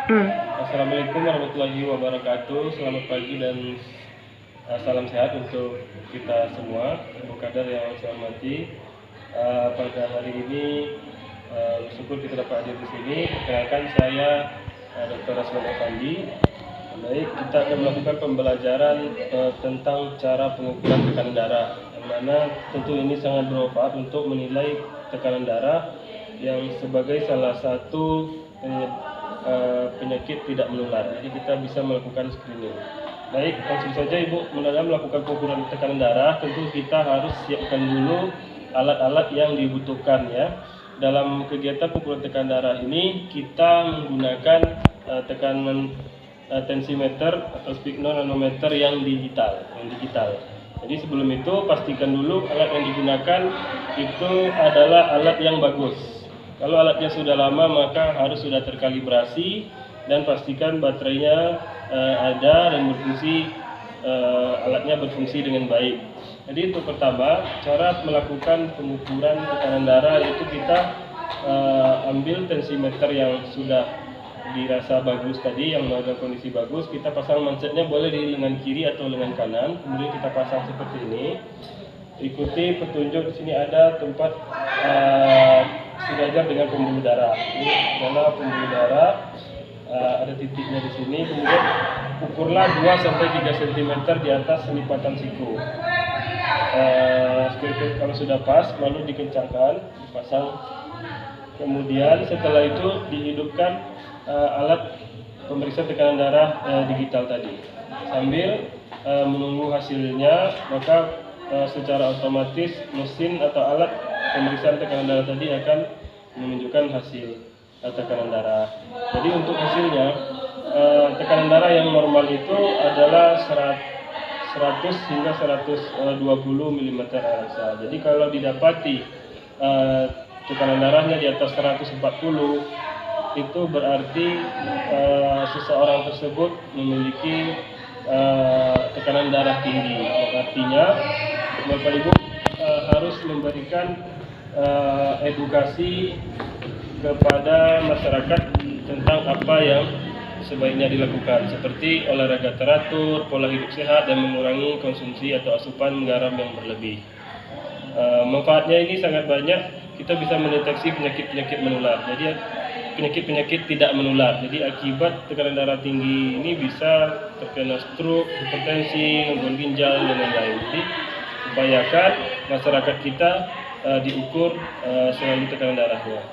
Assalamualaikum warahmatullahi wabarakatuh. Selamat pagi dan salam sehat untuk kita semua, Ibu Kader yang saya hormati. Pada hari ini bersyukur kita dapat hadir di sini. Perkenalkan saya Dr. Rasman Effendi. Baik, kita akan melakukan pembelajaran tentang cara pengukuran tekanan darah, yang mana tentu ini sangat bermanfaat untuk menilai tekanan darah yang sebagai salah satu penyakit tidak menular. Jadi kita bisa melakukan screening. Baik, langsung saja Ibu, dalam melakukan pengukuran tekanan darah, tentu kita harus siapkan dulu alat-alat yang dibutuhkan ya. Dalam kegiatan pengukuran tekanan darah ini kita menggunakan tekanan tensimeter atau sphygmomanometer yang digital. Jadi sebelum itu pastikan dulu alat yang digunakan itu adalah alat yang bagus. Kalau alatnya sudah lama maka harus sudah terkalibrasi dan pastikan baterainya ada dan berfungsi, alatnya berfungsi dengan baik. Jadi untuk pertama, cara melakukan pengukuran tekanan darah itu kita ambil tensimeter yang sudah dirasa bagus tadi, yang dalam kondisi bagus, kita pasang mansetnya boleh di lengan kiri atau lengan kanan, kemudian kita pasang seperti ini. Ikuti petunjuk. Di sini ada tempat sejajar dengan pembuluh darah. Ini adalah pembuluh darah, ada titiknya di sini. Kemudian ukurlah 2-3 cm di atas lipatan siku. Kalau sudah pas, lalu dikencangkan, dipasang. Kemudian setelah itu dihidupkan alat pemeriksa tekanan darah digital tadi. Sambil menunggu hasilnya, maka secara otomatis mesin atau alat pemeriksaan tekanan darah tadi akan menunjukkan hasil tekanan darah. Jadi untuk hasilnya, tekanan darah yang normal itu adalah 100 hingga 120 mm Rsa. Jadi kalau didapati tekanan darahnya di atas 140, itu berarti seseorang tersebut memiliki tekanan darah tinggi. Artinya Bapak Ibu harus memberikan edukasi kepada masyarakat tentang apa yang sebaiknya dilakukan, seperti olahraga teratur, pola hidup sehat, dan mengurangi konsumsi atau asupan garam yang berlebih. Manfaatnya ini sangat banyak. Kita bisa mendeteksi penyakit-penyakit menular. Jadi penyakit-penyakit tidak menular. Jadi akibat tekanan darah tinggi ini bisa terkena stroke, hipertensi, gangguan ginjal dan lain-lain. Jadi upayakan masyarakat kita diukur selalu tekanan darahnya.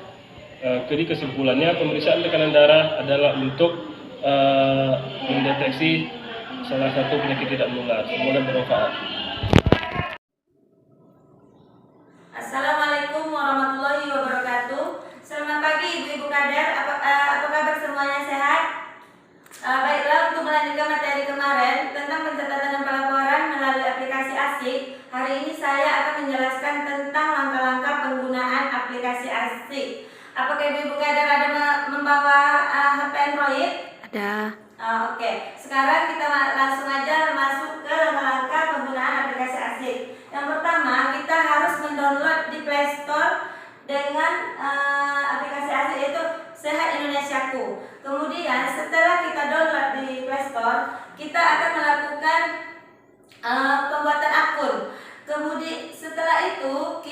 Jadi kesimpulannya, pemeriksaan tekanan darah adalah untuk mendeteksi salah satu penyakit tidak menular. Semoga bermanfaat. Assalamualaikum warahmatullahi wabarakatuh. Selamat pagi Ibu-Ibu Kader, apa kabar semuanya, sehat? Baiklah, untuk melanjutkan materi kemarin tentang pencatatan dan pelaporan melalui aplikasi ASIK, hari ini saya akan menjelaskan tentang langkah-langkah penggunaan aplikasi ASIK. Apakah Ibu-Ibu Kader ada membawa HP Android? Ada. Oke. Sekarang kita langsung aja masuk ke langkah-langkah penggunaan aplikasi ASIK. Yang pertama, kita harus mendownload di Play Store dengan aplikasi ASIK, yaitu Sehat Indonesiaku. Kemudian setelah kita download di Play Store, kita akan melakukan pembuatan akun. Kemudian setelah itu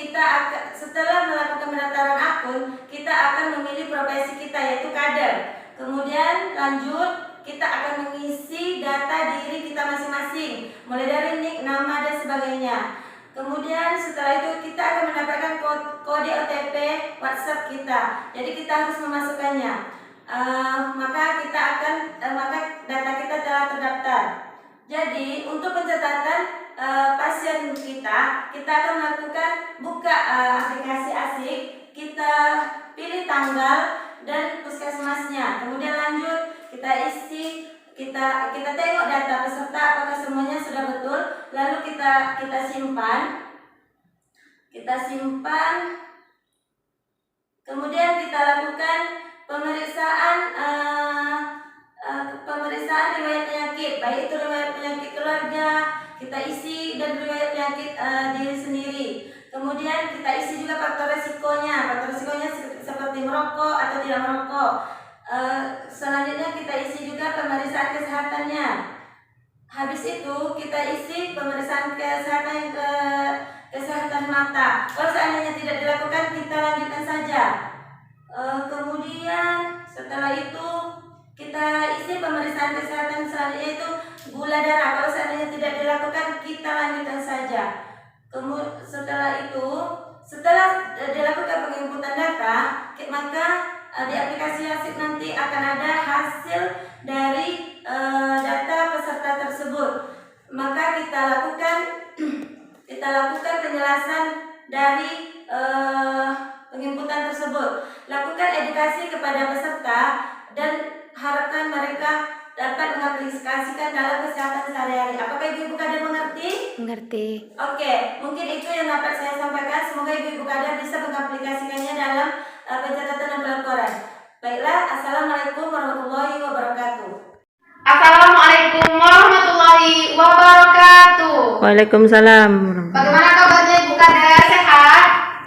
setelah melakukan pendaftaran akun, kita akan memilih profesi kita, yaitu kader. Kemudian lanjut, kita akan mengisi data diri kita masing-masing, mulai dari nick, nama, dan sebagainya. Kemudian setelah itu kita akan mendapatkan kode OTP WhatsApp kita. Jadi kita harus memasukkannya. Maka data kita telah terdaftar. Jadi untuk pencatatan pasien kita akan melakukan buka aplikasi ASIK. Kita pilih tanggal dan puskesmasnya. Kemudian lanjut kita isi. Kita tengok data peserta apakah semuanya sudah betul, lalu kita simpan. Kemudian kita lakukan pemeriksaan riwayat penyakit, baik itu riwayat penyakit keluarga, kita isi, dan riwayat penyakit diri sendiri. Kemudian kita isi juga faktor resikonya seperti merokok atau tidak merokok. Selanjutnya kita isi juga pemeriksaan kesehatannya. Habis itu kita isi pemeriksaan kesehatan kesehatan mata. Kalau seandainya tidak dilakukan, kita lanjutkan saja. Kemudian setelah itu kita isi pemeriksaan kesehatan selanjutnya itu gula darah. Kalau seandainya tidak dilakukan, kita lanjutkan saja. Setelah dilakukan penginputan data, maka di aplikasi Hasib nanti akan ada hasil dari data peserta tersebut. Maka kita lakukan penjelasan dari penginputan tersebut. Lakukan edukasi kepada peserta dan harapkan mereka dapat mengaplikasikan dalam kesehatan sehari-hari. Apakah Ibu-Ibu Kader mengerti? Mengerti. Oke, mungkin itu yang dapat saya sampaikan. Semoga Ibu-Ibu Kader bisa mengaplikasikannya dalam pencatatan dan pelaporan. Baiklah, Assalamualaikum warahmatullahi wabarakatuh. Assalamualaikum warahmatullahi wabarakatuh. Waalaikumsalam. Bagaimana kabarnya Ibu Kader? Sehat?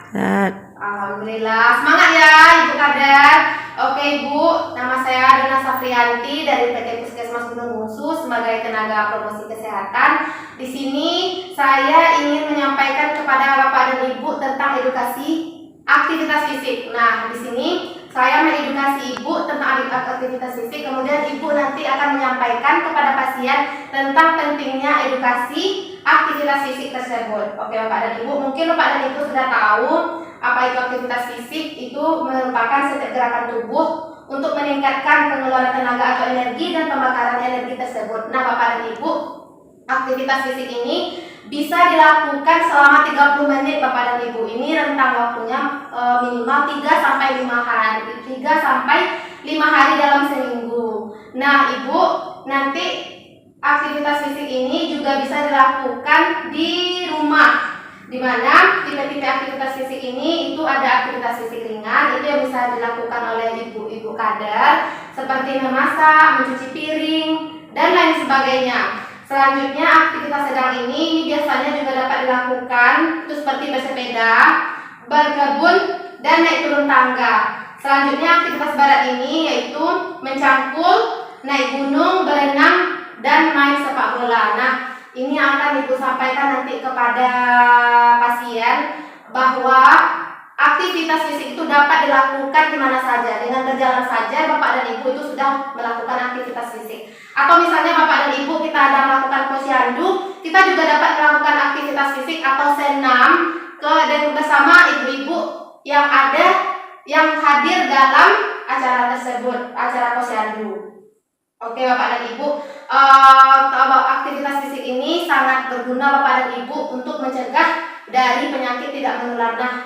Sehat. Alhamdulillah. Semangat ya Ibu Kader. Oke Ibu, nama saya Dona Safrianti dari PT Puskesmas Gunung Musu sebagai tenaga promosi kesehatan. Di sini saya ingin menyampaikan kepada Bapak dan Ibu tentang edukasi aktivitas fisik. Nah, di sini saya mengedukasi Ibu tentang aktivitas fisik, kemudian Ibu nanti akan menyampaikan kepada pasien tentang pentingnya edukasi aktivitas fisik tersebut. Oke Bapak dan Ibu, mungkin Bapak dan Ibu sudah tahu apa itu aktivitas fisik. Itu merupakan setiap gerakan tubuh untuk meningkatkan pengeluaran tenaga atau energi dan pembakaran energi tersebut. Nah Bapak dan Ibu, aktivitas fisik ini bisa dilakukan selama 30 menit Bapak dan Ibu. Ini rentang waktunya minimal 3 sampai 5 hari. 3 sampai 5 hari dalam seminggu. Nah, Ibu, nanti aktivitas fisik ini juga bisa dilakukan di rumah. Di mana tipe-tipe aktivitas fisik ini itu ada aktivitas fisik ringan, itu yang bisa dilakukan oleh ibu-ibu kader seperti memasak, mencuci piring, dan lain sebagainya. Selanjutnya aktivitas sedang ini biasanya juga dapat dilakukan itu seperti bersepeda, berkebun, dan naik turun tangga. Selanjutnya aktivitas berat ini yaitu mencangkul, naik gunung, berenang, dan main sepak bola. Nah, ini akan Ibu sampaikan nanti kepada pasien bahwa aktivitas fisik itu dapat dilakukan di mana saja. Dengan berjalan saja Bapak dan Ibu itu sudah melakukan aktivitas fisik. Atau misalnya Bapak dan Ibu kita ada melakukan posyandu, kita juga dapat melakukan aktivitas fisik atau senam bersama ibu-ibu yang hadir dalam acara tersebut, acara posyandu. Oke Bapak dan Ibu, aktivitas fisik ini sangat berguna Bapak dan Ibu untuk mencegah dari penyakit tidak menular. Nah,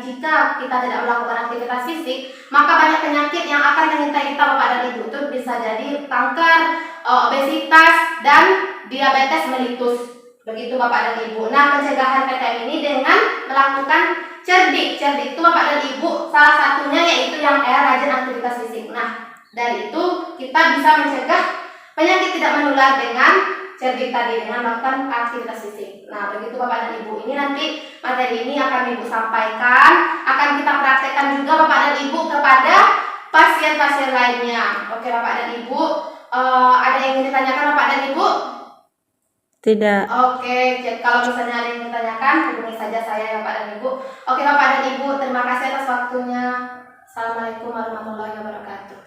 jika kita tidak melakukan aktivitas fisik, maka banyak penyakit yang akan mengintai kita Bapak dan Ibu. Itu bisa jadi kanker, obesitas, dan diabetes mellitus. Begitu Bapak dan Ibu. Nah, pencegahan PTM ini dengan melakukan cerdik. Cerdik itu Bapak dan Ibu salah satunya yaitu yang rajin aktivitas fisik. Nah, dari itu kita bisa mencegah penyakit tidak menular dengan cerdik tadi, dengan melakukan aktivitas fisik. Nah, begitu Bapak dan Ibu. Ini nanti materi ini akan Ibu sampaikan, akan kita praktekkan juga Bapak dan Ibu kepada pasien-pasien lainnya. Oke Bapak dan Ibu, ada yang ingin ditanyakan Bapak dan Ibu? Tidak. Oke, jadi kalau misalnya ada yang ditanyakan, hubungi saja saya Bapak dan Ibu. Oke Bapak dan Ibu, terima kasih atas waktunya. Assalamualaikum warahmatullahi wabarakatuh.